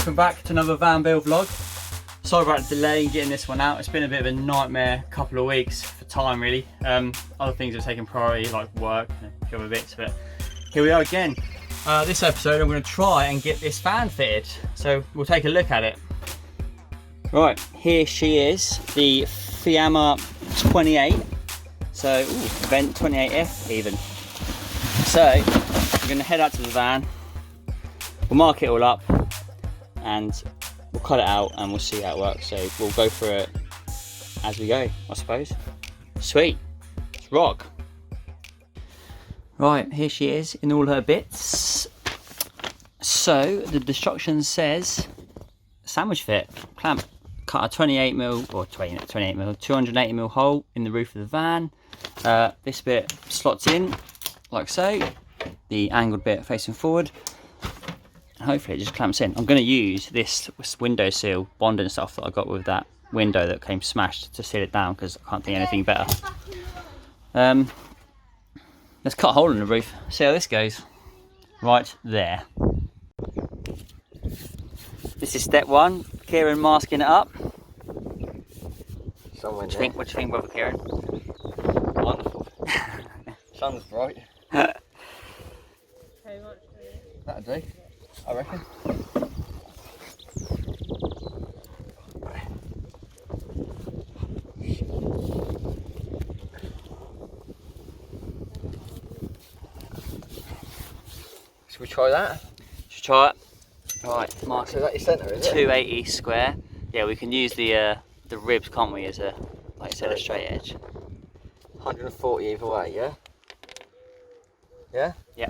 welcome back to another van build vlog. Sorry about the delay in getting this one out. It's been a bit of a nightmare couple of weeks for time really. Other things have taken priority like work and a few other bits, but here we are again. This episode I'm going to try and get this van fitted, so we'll take a look at it. Right, here she is, the Bejam 28. So, vent 28F even. So, we're going to head out to the van. We'll mark it all up and we'll cut it out and we'll see how it works. So we'll go through it as we go, I suppose. Sweet, let's rock. Right, here she is in all her bits. So the instruction says sandwich fit, clamp, cut a 28mm or 28mm, 280mm hole in the roof of the van. This bit slots in like so, the angled bit facing forward. Hopefully it just clamps in. I'm going to use this window seal bonding stuff that I got with that window that came smashed to seal it down because I can't think of anything better. Let's cut a hole in the roof, see how this goes. Right there. This is step one. Kieran masking it up. What do you think, brother Kieran? Wonderful. Sun's bright. That'll do, I reckon. Should we try that? Should we try it? Right, mark. So is that your centre, is it? 280 square. Yeah, we can use the ribs, can't we, as a, like you said, a straight edge. 140 either way, yeah? Yeah? Yeah.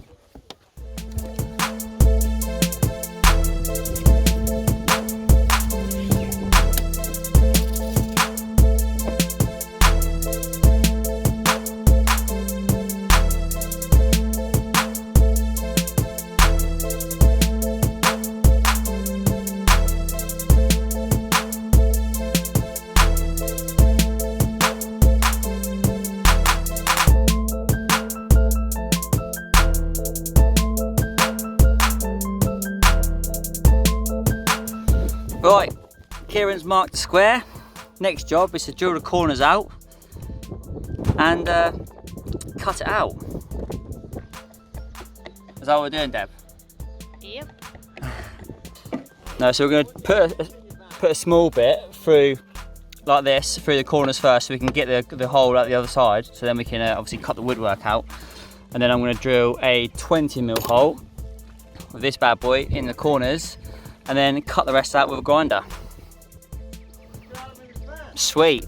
Right, Kieran's marked the square. Next job is to drill the corners out and cut it out. Is that what we're doing, Deb? Yep. No, so we're going to put a small bit through like this, through the corners first, so we can get the hole out the other side. So then we can obviously cut the woodwork out. And then I'm going to drill a 20mm hole with this bad boy in the corners. And then cut the rest out with a grinder. Sweet.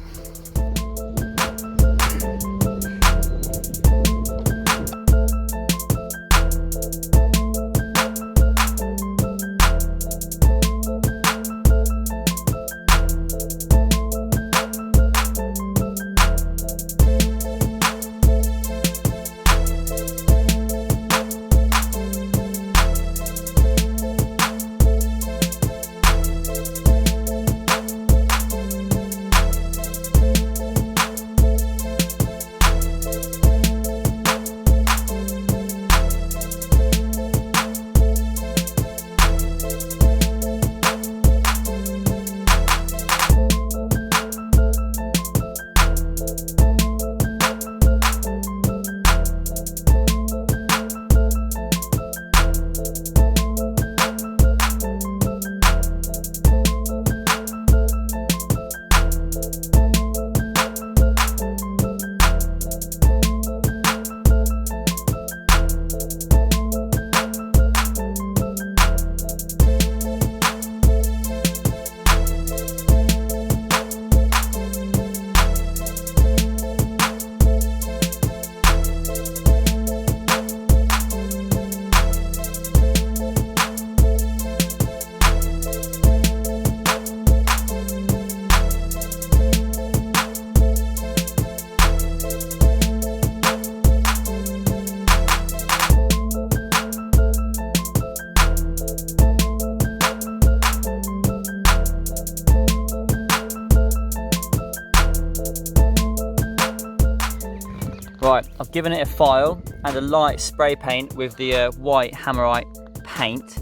Right, I've given it a file and a light spray paint with the white Hammerite paint.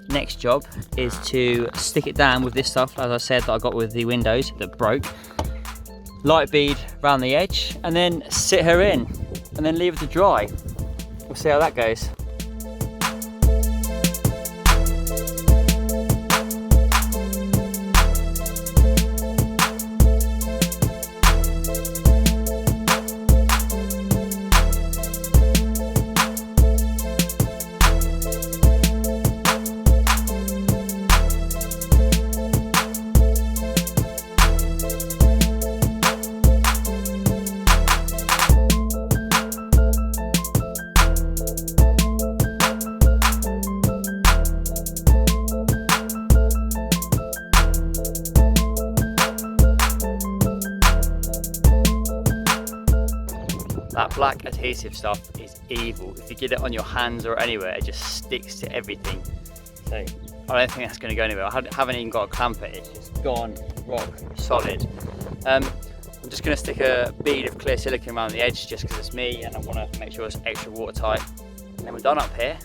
Next job is to stick it down with this stuff, as I said, that I got with the windows that broke. Light bead around the edge, and then sit her in, and then leave it to dry. We'll see how that goes. That black adhesive stuff is evil. If you get it on your hands or anywhere, it just sticks to everything. So I don't think that's going to go anywhere. I haven't even got a clamp it, it's just gone rock solid. I'm just going to stick a bead of clear silicone around the edge just because it's me and I want to make sure it's extra watertight. And then we're done up here.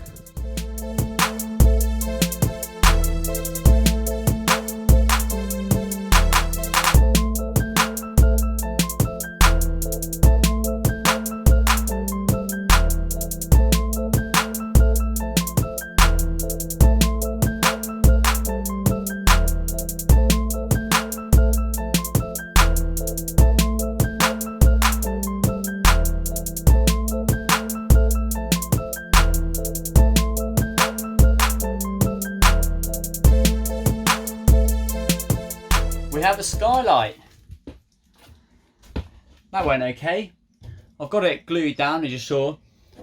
We have a skylight. That went okay. I've got it glued down, as you saw.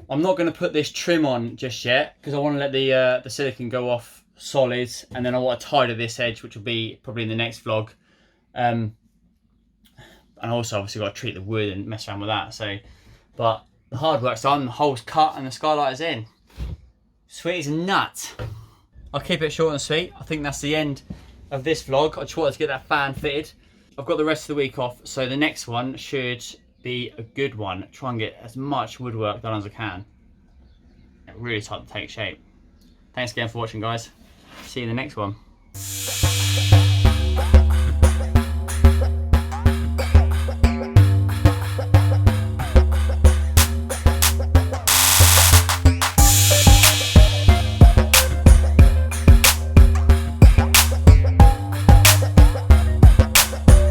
I'm not going to put this trim on just yet because I want to let the silicone go off solid, and then I want to tidy this edge, which will be probably in the next vlog. And also obviously got to treat the wood and mess around with that. So, but the hard work's done, the hole's cut, and the skylight is in. Sweet as a nut. I'll keep it short and sweet. I think that's the end of this vlog. I just wanted to get that fan fitted. I've got the rest of the week off, so the next one should be a good one. Try and get as much woodwork done as I can. Really tight to take shape. Thanks again for watching, guys. See you in the next one.